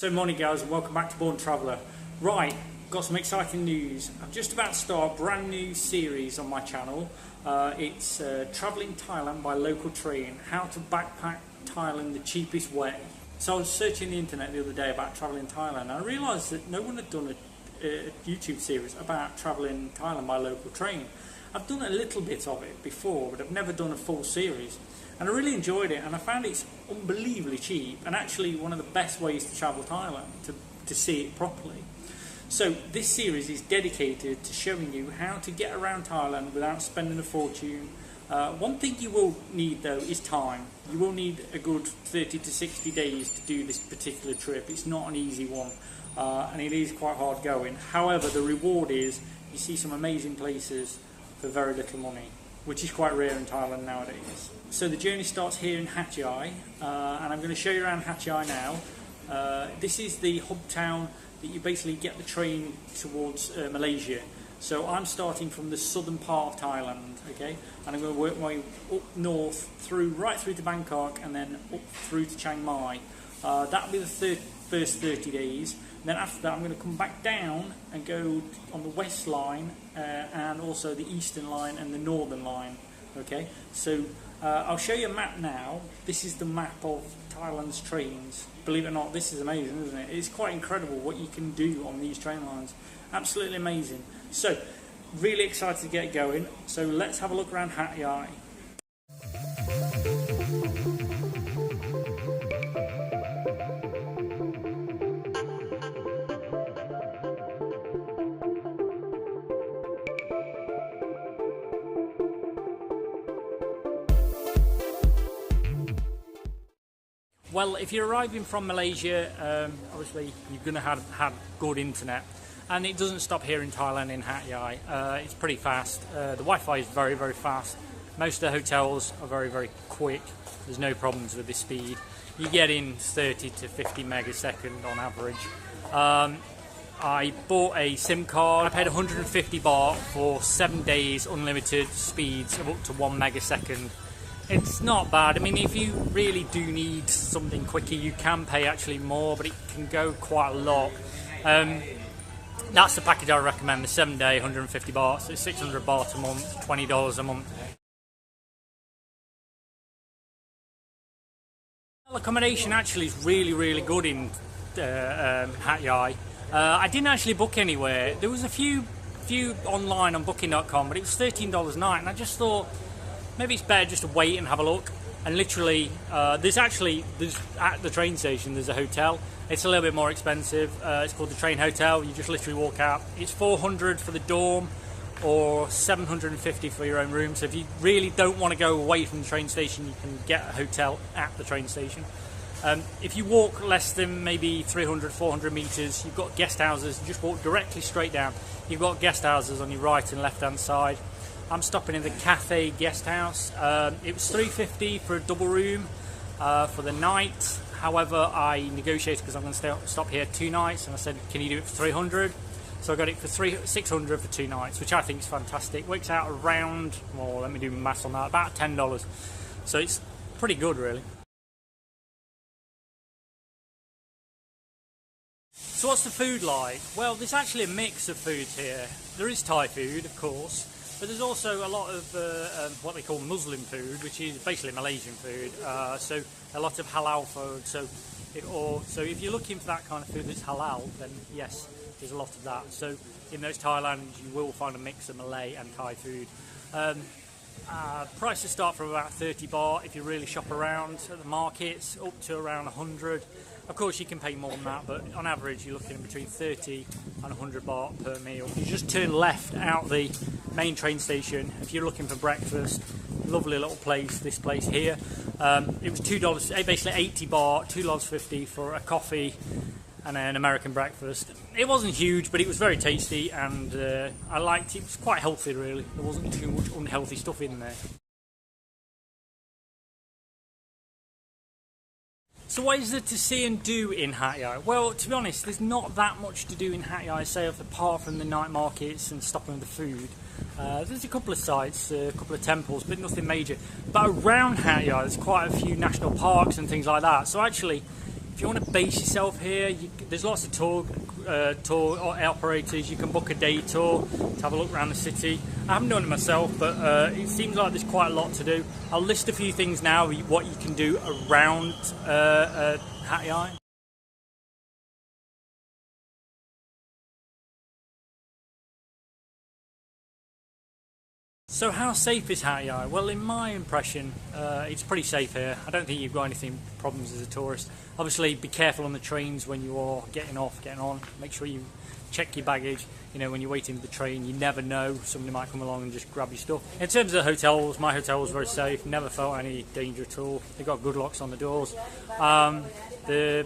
So morning guys, and welcome back to Born Traveller. Right, got some exciting news. I'm just about to start a brand new series on my channel. It's Travelling Thailand by Local Train, how to backpack Thailand the cheapest way. So I was searching the internet the other day about travelling Thailand and I realised that no one had done a YouTube series about travelling Thailand by Local Train. I've done a little bit of it before, but I've never done a full series. And I really enjoyed it, and I found it's unbelievably cheap and actually one of the best ways to travel Thailand, to see it properly. So this series is dedicated to showing you how to get around Thailand without spending a fortune. One thing you will need though is time. You will need a good 30 to 60 days to do this particular trip. It's not an easy one, and it is quite hard going. However, the reward is you see some amazing places for very little money, which is quite rare in Thailand nowadays. So the journey starts here in Hat Yai, and I'm going to show you around Hat Yai now. This is the hub town that you basically get the train towards Malaysia. So I'm starting from the southern part of Thailand, okay, and I'm going to work my way up north right through to Bangkok and then up through to Chiang Mai. That'll be the first 30 days. Then after that I'm going to come back down and go on the west line and also the eastern line and the northern line. Okay, so I'll show you a map now. This is the map of Thailand's trains. Believe it or not, this is amazing, isn't it? It's quite incredible what you can do on these train lines. Absolutely amazing. So really excited to get going. So let's have a look around Hat Yai. Well, if you're arriving from Malaysia, obviously you're going to have good internet, and it doesn't stop here in Thailand in Hat Yai. It's pretty fast. The Wi-Fi is very, very fast. Most of the hotels are very, very quick. There's no problems with the speed. You get in 30 to 50 megasecond on average. I bought a SIM card. I paid 150 baht for 7 days unlimited speeds of up to 1 megasecond. It's not bad. I mean, if you really do need something quicker, you can pay actually more, but it can go quite a lot. That's the package I recommend, the 7 day, 150 baht, so it's 600 baht a month, $20 a month. Accommodation actually is really, really good in Hat Yai. I didn't actually book anywhere. There was a few online on booking.com, but it was $13 a night, and I just thought, maybe it's better just to wait and have a look. And literally, there's at the train station, there's a hotel. It's a little bit more expensive. It's called the Train Hotel. You just literally walk out. It's 400 for the dorm or 750 for your own room. So if you really don't want to go away from the train station, you can get a hotel at the train station. If you walk less than maybe 300, 400 meters, you've got guest houses. You just walk directly straight down. You've got guest houses on your right and left hand side. I'm stopping in the Cafe Guest House. It was $350 for a double room for the night. However, I negotiated because I'm going to stop here 2 nights, and I said, can you do it for 300? So I got it for 600 for 2 nights, which I think is fantastic. Works out around, well, let me do maths on that, about $10. So it's pretty good, really. So what's the food like? Well, there's actually a mix of foods here. There is Thai food, of course. But there's also a lot of what they call Muslim food, which is basically Malaysian food. So a lot of halal food. So if you're looking for that kind of food that's halal, then yes, there's a lot of that. So in those Thailand, you will find a mix of Malay and Thai food. Prices start from about 30 baht if you really shop around at the markets, up to around 100. Of course, you can pay more than that, but on average, you're looking at between 30 and 100 baht per meal. You just turn left out the main train station if you're looking for breakfast. Lovely little place, this place here. It was $2, basically 80 baht, $2.50 for a coffee and an American breakfast. It wasn't huge, but it was very tasty, and I liked it. It was quite healthy, really. There wasn't too much unhealthy stuff in there. So what is there to see and do in Hat Yai? Well, to be honest, there's not that much to do in Hat Yai, say, apart from the night markets and stopping with the food. There's a couple of sites, a couple of temples, but nothing major. But around Hat Yai, there's quite a few national parks and things like that. So actually, if if you want to base yourself here, there's lots of tour operators. You can book a day tour to have a look around the city. I haven't done it myself, but it seems like there's quite a lot to do. I'll list a few things now, what you can do around Hat Yai. So how safe is Hat Yai? Well, in my impression, it's pretty safe here. I don't think you've got anything problems as a tourist. Obviously, be careful on the trains when you are getting off, getting on. Make sure you check your baggage. You know, when you're waiting for the train, you never know. Somebody might come along and just grab your stuff. In terms of the hotels, my hotel was very safe. Never felt any danger at all. They've got good locks on the doors. The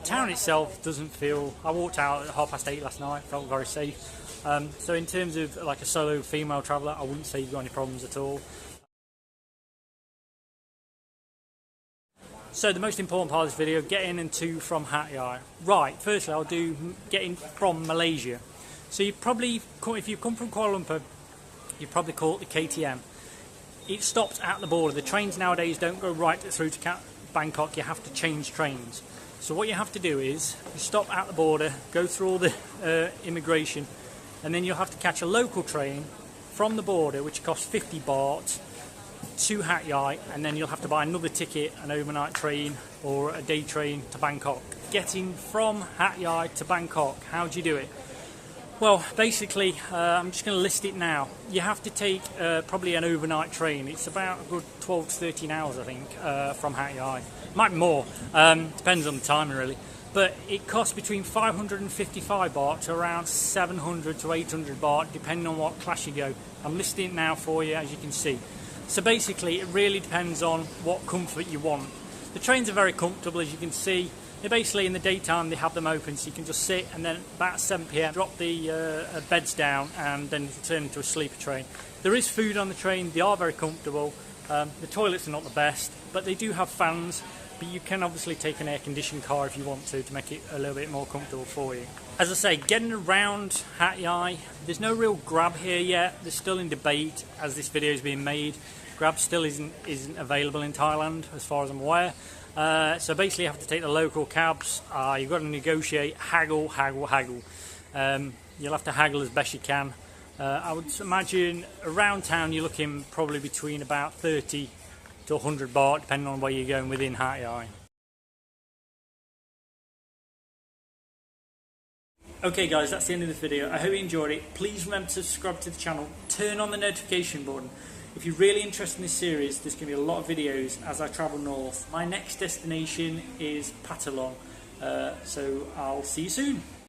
town itself doesn't feel... I walked out at 8:30 last night. Felt very safe. So in terms of like a solo female traveller, I wouldn't say you've got any problems at all. So the most important part of this video, get in and to from Hat Yai. Right, firstly I'll do getting from Malaysia. So you probably, if you come from Kuala Lumpur, you probably call it the KTM. It stops at the border. The trains nowadays don't go right through to Bangkok, you have to change trains. So what you have to do is, you stop at the border, go through all the immigration, and then you'll have to catch a local train from the border, which costs 50 baht, to Hat Yai, and then you'll have to buy another ticket, an overnight train or a day train to Bangkok. Getting from Hat Yai to Bangkok, how do you do it? Well, basically, I'm just going to list it now. You have to take probably an overnight train. It's about a good 12 to 13 hours, I think, from Hat Yai. Might be more, depends on the timing really. But it costs between 555 baht to around 700 to 800 baht, depending on what class you go. I'm listing it now for you, as you can see. So basically, it really depends on what comfort you want. The trains are very comfortable, as you can see. They're basically in the daytime, they have them open, so you can just sit, and then about 7 PM, drop the beds down, and then turn into a sleeper train. There is food on the train, they are very comfortable. The toilets are not the best, but they do have fans. But you can obviously take an air-conditioned car if you want to make it a little bit more comfortable for you. As I say, getting around Hat Yai, there's no real Grab here yet. They're still in debate as this video is being made. Grab still isn't available in Thailand, as far as I'm aware. So basically you have to take the local cabs. You've got to negotiate, haggle. You'll have to haggle as best you can. I would imagine around town you're looking probably between about 30 to 100 baht, depending on where you're going within Hat Yai. Okay guys, that's the end of the video. I hope you enjoyed it. Please remember to subscribe to the channel, turn on the notification button. If you're really interested in this series, there's going to be a lot of videos as I travel north. My next destination is Patalong, so I'll see you soon.